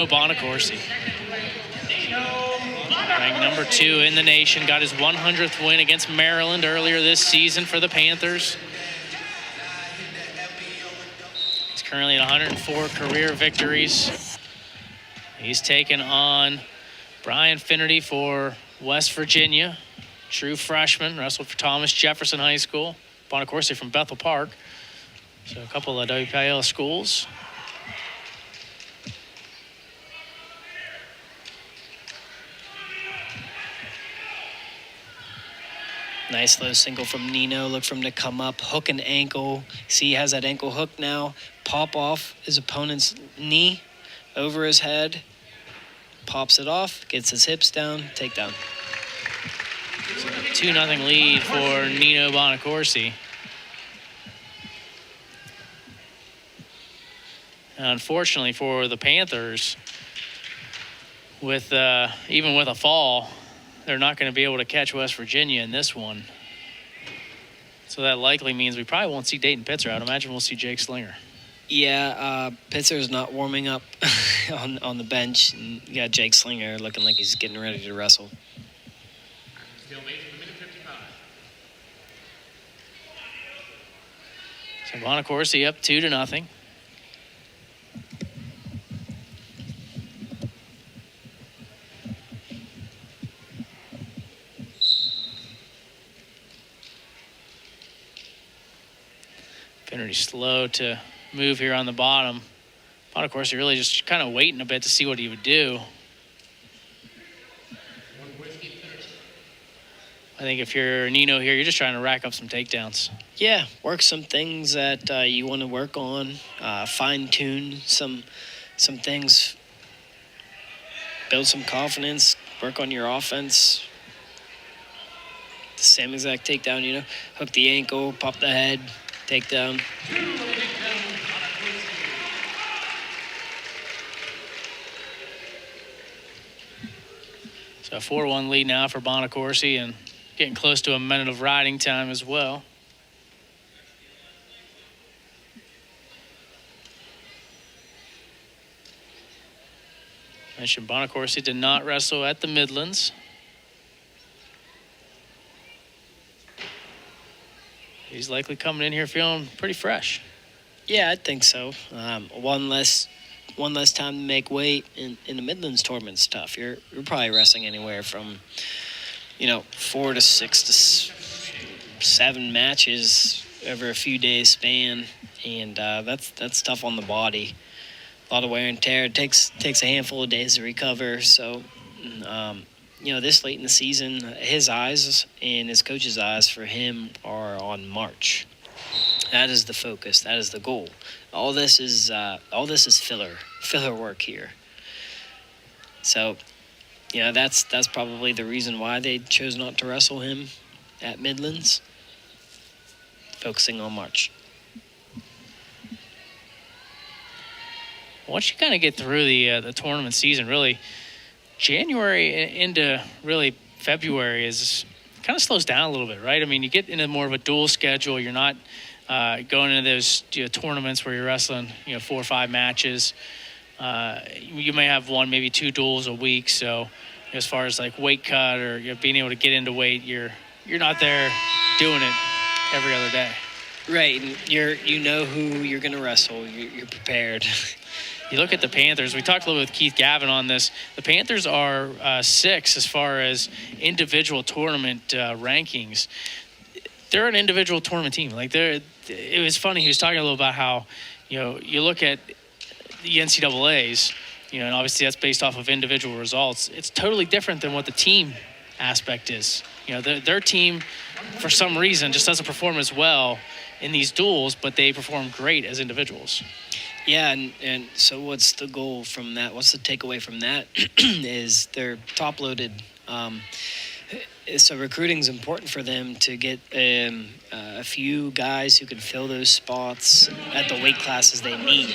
Bonaccorsi. Ranked number 2 in the nation, got his 100th win against Maryland earlier this season for the Panthers. He's currently at 104 career victories. He's taken on Brian Finnerty for West Virginia, true freshman, wrestled for Thomas Jefferson High School. Bonaccorsi from Bethel Park, so a couple of WPIL schools. Nice low single from Nino. Look for him to come up, hook an ankle. See, he has that ankle hook now. Pop off his opponent's knee over his head. Pops it off, gets his hips down, takedown. So 2-0 lead for Nino Bonaccorsi. Unfortunately for the Panthers, with even with a fall, they're not going to be able to catch West Virginia in this one. So that likely means we probably won't see Dayton Pitzer. I'd imagine we'll see Jake Slinger. Yeah, Pitzer's not warming up on the bench. And you got Jake Slinger looking like he's getting ready to wrestle. So Bonaccorsi up 2-0. Finnerty slow to move here on the bottom. Bonaccorsi really just kind of waiting a bit to see what he would do. I think if you're Nino here, you're just trying to rack up some takedowns. Yeah, work some things that you want to work on, fine-tune some things, build some confidence, work on your offense. The same exact takedown, hook the ankle, pop the head, takedown. So a 4-1 lead now for Bonaccorsi and getting close to a minute of riding time as well. Mentioned Bonaccorsi did not wrestle at the Midlands. He's likely coming in here feeling pretty fresh. Yeah, I think so. One less time to make weight in the Midlands tournament's tough. You're probably wrestling anywhere from 4 to 6 to 7 matches over a few days span, and that's tough on the body. A lot of wear and tear. It takes a handful of days to recover. So, this late in the season, his eyes and his coach's eyes for him are on March. That is the focus. That is the goal. All this is filler work here. So, that's probably the reason why they chose not to wrestle him at Midlands. Focusing on March. Once you kind of get through the tournament season, really, January into really February is kind of slows down a little bit, right? I mean, you get into more of a dual schedule. You're not going into those tournaments where you're wrestling 4 or 5 matches. You may have 1, maybe 2 duels a week. So as far as like weight cut or being able to get into weight, you're not there doing it every other day. Right, and you know who you're going to wrestle. You're prepared. You look at the Panthers. We talked a little bit with Keith Gavin on this. The Panthers are 6th as far as individual tournament rankings. They're an individual tournament team. It was funny. He was talking a little about how, you look at the NCAAs, and obviously that's based off of individual results. It's totally different than what the team aspect is. Their team, for some reason, just doesn't perform as well in these duels, but they perform great as individuals. Yeah, and so what's the goal from that? What's the takeaway from that? Is they're top-loaded. So recruiting is important for them to get a few guys who can fill those spots at the weight classes they need.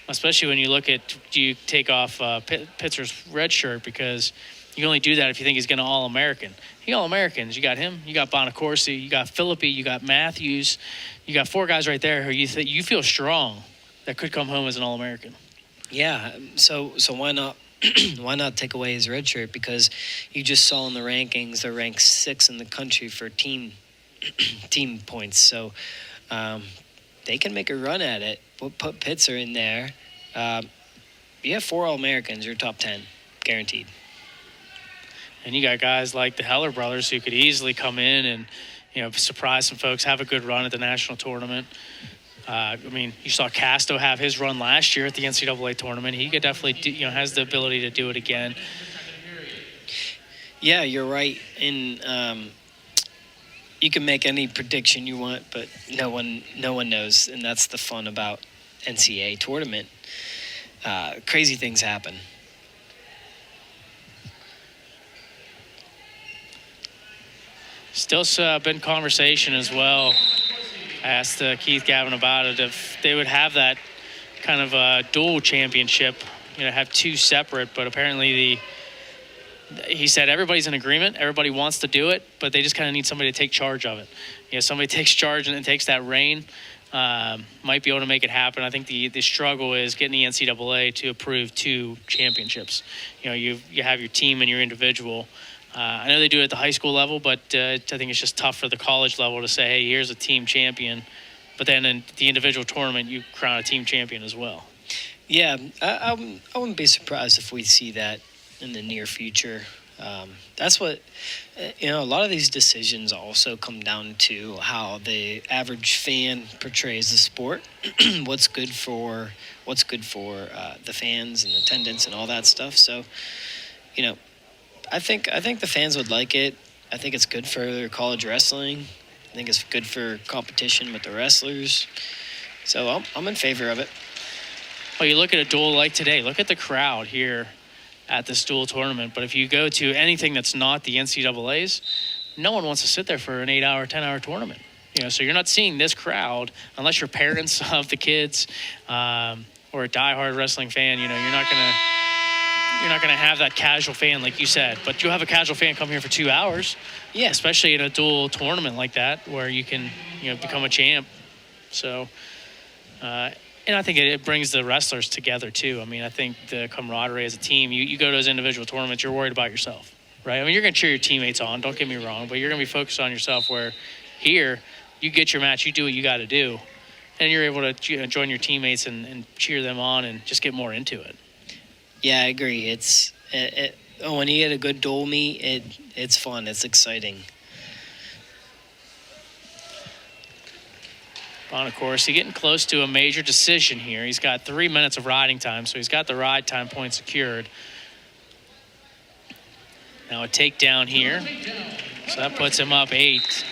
Especially when you look at, do you take off Pitzer's red shirt, because you can only do that if you think he's going to All-American. He All-Americans. You got him. You got Bonaccorsi. You got Philippi. You got Matthews. You got 4 guys right there who you feel strong that could come home as an All-American. Yeah, so why not why not take away his red shirt? Because you just saw in the rankings they're ranked 6th in the country for team points. So they can make a run at it. Put Pitzer in there. You have 4 All-Americans. You're top 10, guaranteed. And you got guys like the Heller brothers who could easily come in and, surprise some folks, have a good run at the national tournament. You saw Casto have his run last year at the NCAA tournament. He could definitely, has the ability to do it again. Yeah, you're right. And you can make any prediction you want, but no one knows, and that's the fun about NCAA tournament. Crazy things happen. Still been conversation as well. I asked Keith Gavin about it, if they would have that kind of dual championship, have 2 separate, but apparently he said everybody's in agreement, everybody wants to do it, but they just kind of need somebody to take charge of it. Somebody takes charge and then takes that reign, might be able to make it happen. I think the struggle is getting the NCAA to approve 2 championships. You have your team and your individual. I know they do it at the high school level, but I think it's just tough for the college level to say, hey, here's a team champion. But then in the individual tournament, you crown a team champion as well. Yeah, I wouldn't be surprised if we see that in the near future. That's what, a lot of these decisions also come down to how the average fan portrays the sport, what's good for the fans and attendance and all that stuff. So, I think the fans would like it. I think it's good for college wrestling. I think it's good for competition with the wrestlers. So I'm in favor of it. Well, you look at a duel like today. Look at the crowd here at this dual tournament. But if you go to anything that's not the NCAA's, no one wants to sit there for an 8-hour, 10-hour tournament. So you're not seeing this crowd unless you're parents of the kids or a diehard wrestling fan. You're not going to have that casual fan like you said, but you'll have a casual fan come here for 2 hours. Yeah, especially in a dual tournament like that where you can become a champ. So and I think it brings the wrestlers together too. I think the camaraderie as a team, you go to those individual tournaments, you're worried about yourself, right? You're going to cheer your teammates on, don't get me wrong, but you're going to be focused on yourself, where here you get your match, you do what you got to do, and you're able to join your teammates and cheer them on and just get more into it. Yeah, I agree. It's when you get a good dual meet, it's fun. It's exciting. Bonaccorsi getting close to a major decision here. He's got 3 minutes of riding time, so he's got the ride time point secured. Now a takedown here. So that puts him up 8.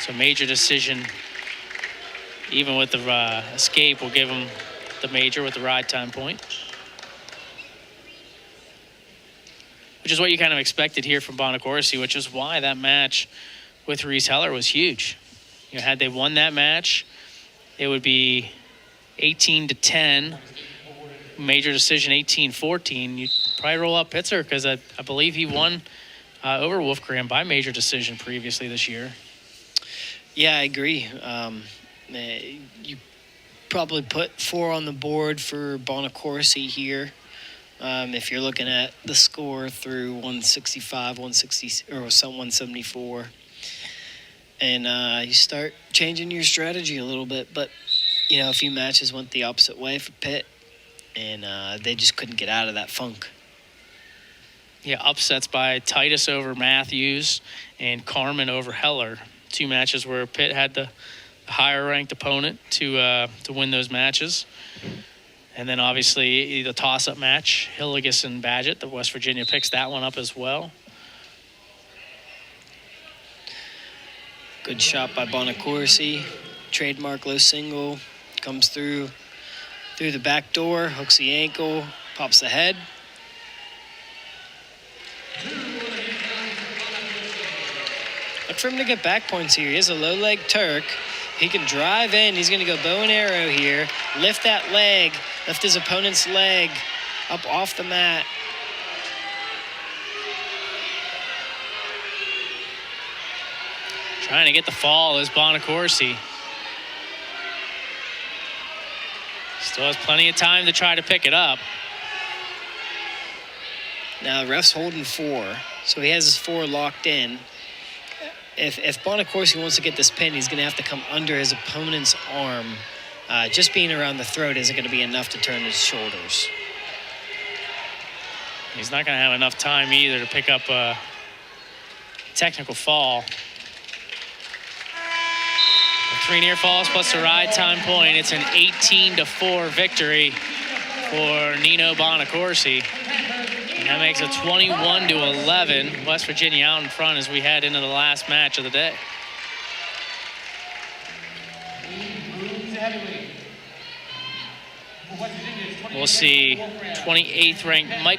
So major decision, even with the escape, will give him the major with the ride time point. Which is what you kind of expected here from Bonaccorsi, which is why that match with Reese Heller was huge. Had they won that match, it would be 18-10, major decision 18-14. You'd probably roll up Pitzer because I believe he won over Wolfgram by major decision previously this year. Yeah, I agree. You probably put 4 on the board for Bonaccorsi here. If you're looking at the score through 165, 160, or some 174, and you start changing your strategy a little bit. But, a few matches went the opposite way for Pitt, and they just couldn't get out of that funk. Yeah, upsets by Titus over Matthews and Carmen over Heller. 2 matches where Pitt had the higher-ranked opponent to win those matches. And then, obviously, the toss-up match, Hilligus and Badgett, the West Virginia picks that one up as well. Good shot by Bonaccorsi. Trademark low single. Comes through the back door, hooks the ankle, pops the head. Look for him to get back points here. He has a low leg Turk. He can drive in. He's going to go bow and arrow here. Lift that leg. Lift his opponent's leg up off the mat. Trying to get the fall is Bonaccorsi. Still has plenty of time to try to pick it up. Now, the ref's holding 4, so he has his 4 locked in. If Bonaccorsi wants to get this pin, he's going to have to come under his opponent's arm. Just being around the throat isn't going to be enough to turn his shoulders. He's not going to have enough time either to pick up a technical fall. 3 near falls plus a ride time point. It's an 18-4 victory for Nino Bonaccorsi. And that makes it 21-11. West Virginia out in front as we head into the last match of the day. We'll see 28th ranked Mike